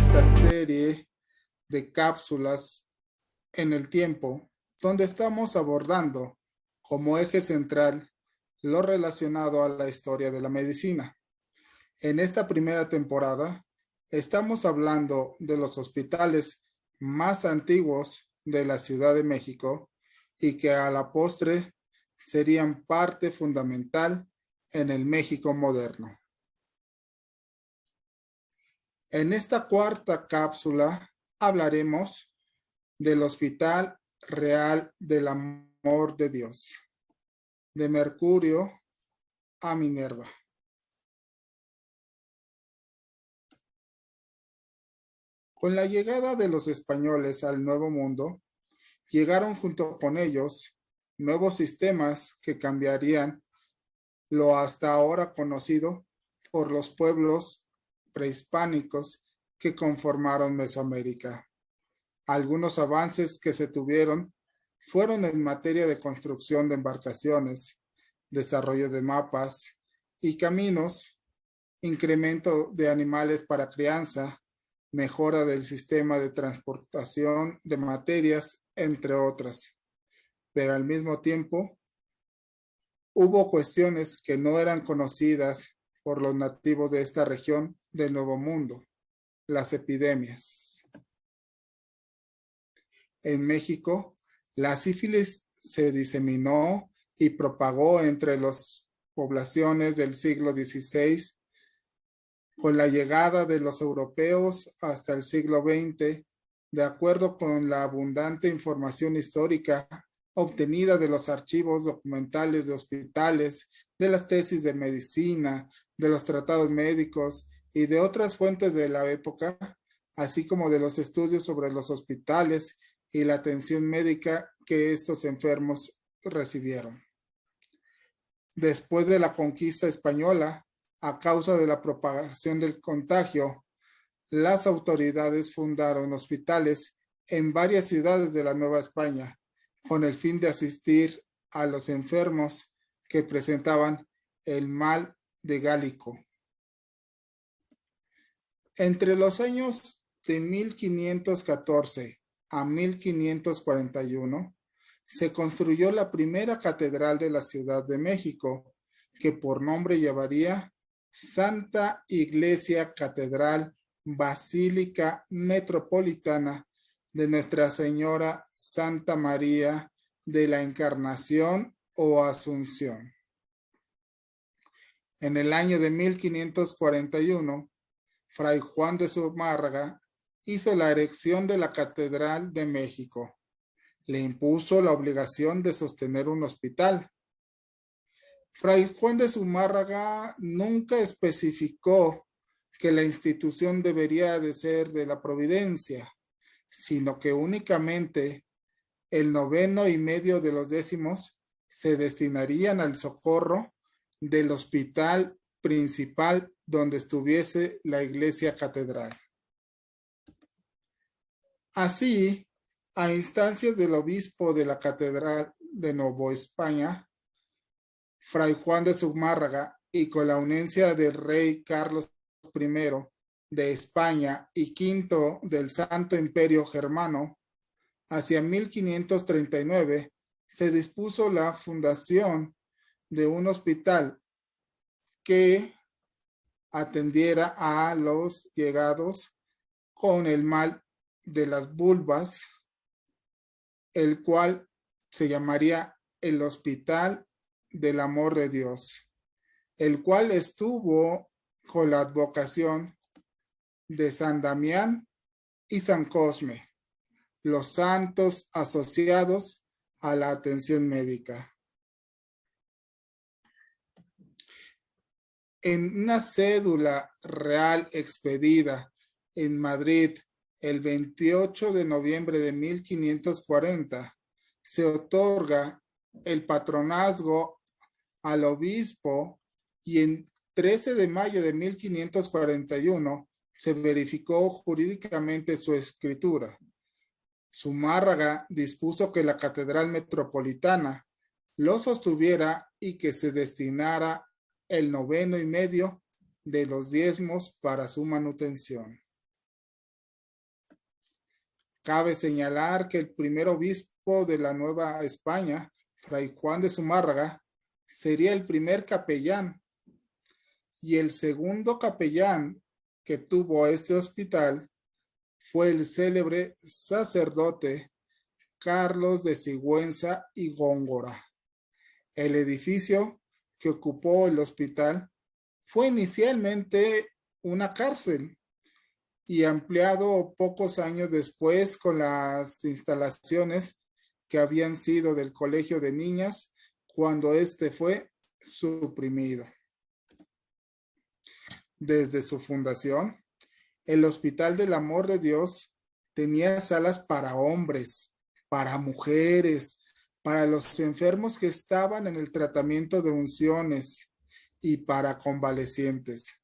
esta serie de cápsulas en el tiempo, donde estamos abordando como eje central lo relacionado a la historia de la medicina. En esta primera temporada, estamos hablando de los hospitales más antiguos de la Ciudad de México y que a la postre serían parte fundamental en el México moderno. En esta cuarta cápsula hablaremos del Hospital Real del Amor de Dios, de Mercurio a Minerva. Con la llegada de los españoles al Nuevo Mundo, llegaron junto con ellos nuevos sistemas que cambiarían lo hasta ahora conocido por los pueblos prehispánicos que conformaron Mesoamérica. Algunos avances que se tuvieron fueron en materia de construcción de embarcaciones, desarrollo de mapas y caminos, incremento de animales para crianza, mejora del sistema de transportación de materias, entre otras. Pero al mismo tiempo, hubo cuestiones que no eran conocidas por los nativos de esta región del Nuevo Mundo, las epidemias. En México, la sífilis se diseminó y propagó entre las poblaciones del siglo XVI. Con la llegada de los europeos hasta el siglo XX, de acuerdo con la abundante información histórica obtenida de los archivos documentales de hospitales, de las tesis de medicina, de los tratados médicos y de otras fuentes de la época, así como de los estudios sobre los hospitales y la atención médica que estos enfermos recibieron. Después de la conquista española, a causa de la propagación del contagio, las autoridades fundaron hospitales en varias ciudades de la Nueva España con el fin de asistir a los enfermos que presentaban el mal de Gálico. Entre los años de 1514 a 1541 se construyó la primera catedral de la Ciudad de México, que por nombre llevaría Santa Iglesia Catedral Basílica Metropolitana de Nuestra Señora Santa María de la Encarnación o Asunción. En el año de 1541, Fray Juan de Zumárraga hizo la erección de la Catedral de México. Le impuso la obligación de sostener un hospital. Fray Juan de Zumárraga nunca especificó que la institución debería de ser de la Providencia, sino que únicamente el 9.5 de los décimos se destinarían al socorro del hospital principal donde estuviese la iglesia catedral. Así, a instancias del obispo de la Catedral de Nueva España, Fray Juan de Zumárraga, y con la anuencia del rey Carlos I de España y V del Santo Imperio Germano, hacia 1539 se dispuso la fundación de un hospital que atendiera a los llegados con el mal de las vulvas, el cual se llamaría el Hospital del Amor de Dios, el cual estuvo con la advocación de San Damián y San Cosme, los santos asociados a la atención médica. En una cédula real expedida en Madrid el 28 de noviembre de 1540, se otorga el patronazgo al obispo y en 13 de mayo de 1541 se verificó jurídicamente su escritura. Zumárraga dispuso que la Catedral Metropolitana lo sostuviera y que se destinara el 9.5 de los diezmos para su manutención. Cabe señalar que el primer obispo de la Nueva España, Fray Juan de Zumárraga, sería el primer capellán, y el segundo capellán que tuvo este hospital fue el célebre sacerdote Carlos de Sigüenza y Góngora. El edificio que ocupó el hospital fue inicialmente una cárcel y ampliado pocos años después con las instalaciones que habían sido del Colegio de Niñas cuando este fue suprimido. Desde su fundación, el Hospital del Amor de Dios tenía salas para hombres, para mujeres, para los enfermos que estaban en el tratamiento de unciones y para convalecientes.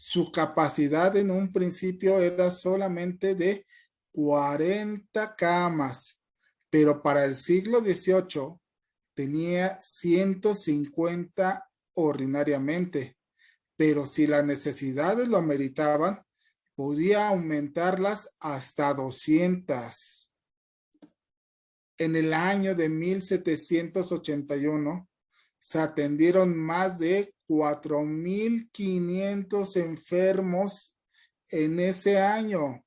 Su capacidad en un principio era solamente de 40 camas, pero para el siglo XVIII tenía 150 ordinariamente, pero si las necesidades lo ameritaban, podía aumentarlas hasta 200. En el año de 1781 se atendieron más de 4,500 enfermos en ese año,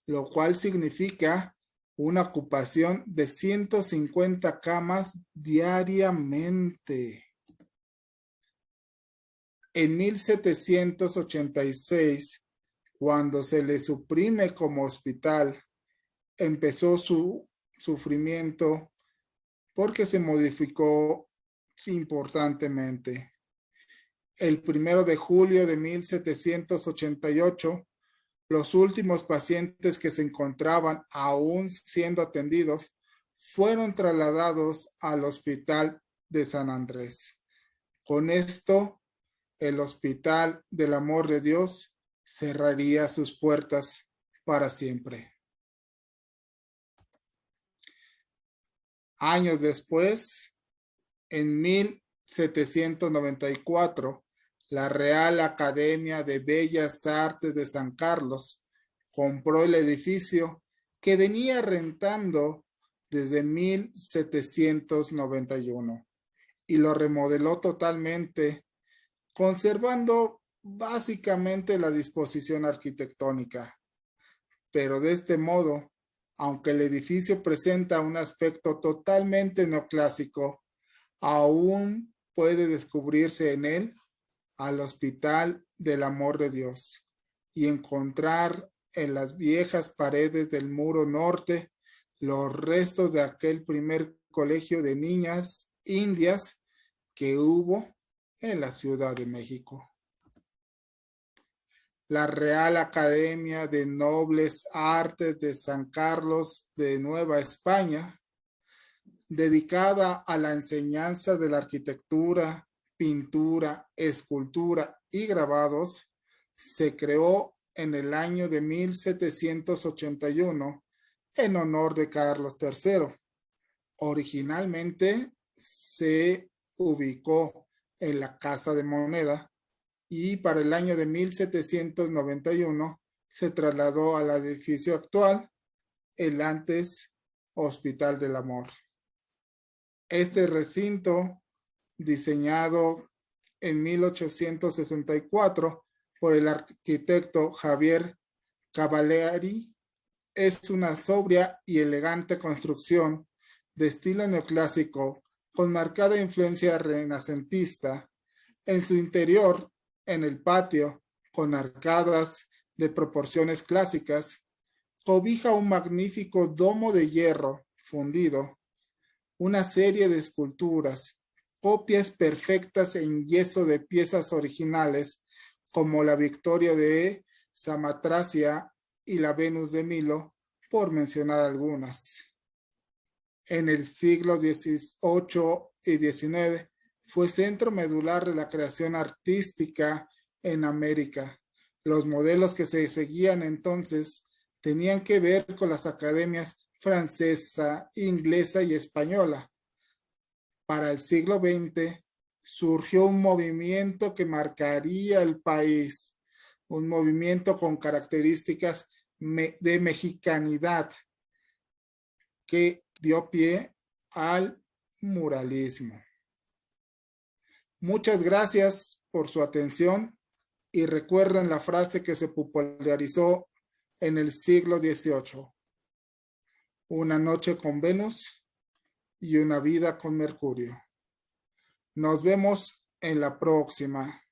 lo cual significa una ocupación de 150 camas diariamente. En 1786, cuando se le suprime como hospital, empezó su sufrimiento porque se modificó importantemente. El 1 de julio de 1788, los últimos pacientes que se encontraban aún siendo atendidos fueron trasladados al Hospital de San Andrés. Con esto, el Hospital del Amor de Dios cerraría sus puertas para siempre. Años después, en 1794, la Real Academia de Bellas Artes de San Carlos compró el edificio que venía rentando desde 1791 y lo remodeló totalmente, conservando básicamente la disposición arquitectónica. Pero de este modo, aunque el edificio presenta un aspecto totalmente neoclásico, aún puede descubrirse en él al Hospital del Amor de Dios y encontrar en las viejas paredes del muro norte los restos de aquel primer colegio de niñas indias que hubo en la Ciudad de México. La Real Academia de Nobles Artes de San Carlos de Nueva España, dedicada a la enseñanza de la arquitectura, pintura, escultura y grabados, se creó en el año de 1781 en honor de Carlos III. Originalmente se ubicó en la Casa de Moneda y para el año de 1791 se trasladó al edificio actual, el antes Hospital del Amor. Este recinto, diseñado en 1864 por el arquitecto Javier Cavalieri, es una sobria y elegante construcción de estilo neoclásico con marcada influencia renacentista. En su interior, en el patio, con arcadas de proporciones clásicas, cobija un magnífico domo de hierro fundido, una serie de esculturas, copias perfectas en yeso de piezas originales como la Victoria de Samotracia y la Venus de Milo, por mencionar algunas. En el siglo XVIII y XIX fue centro medular de la creación artística en América. Los modelos que se seguían entonces tenían que ver con las academias francesa, inglesa y española. Para el siglo XX surgió un movimiento que marcaría el país, un movimiento con características de mexicanidad, que dio pie al muralismo. Muchas gracias por su atención y recuerden la frase que se popularizó en el siglo XVIII. Una noche con Venus y una vida con Mercurio. Nos vemos en la próxima.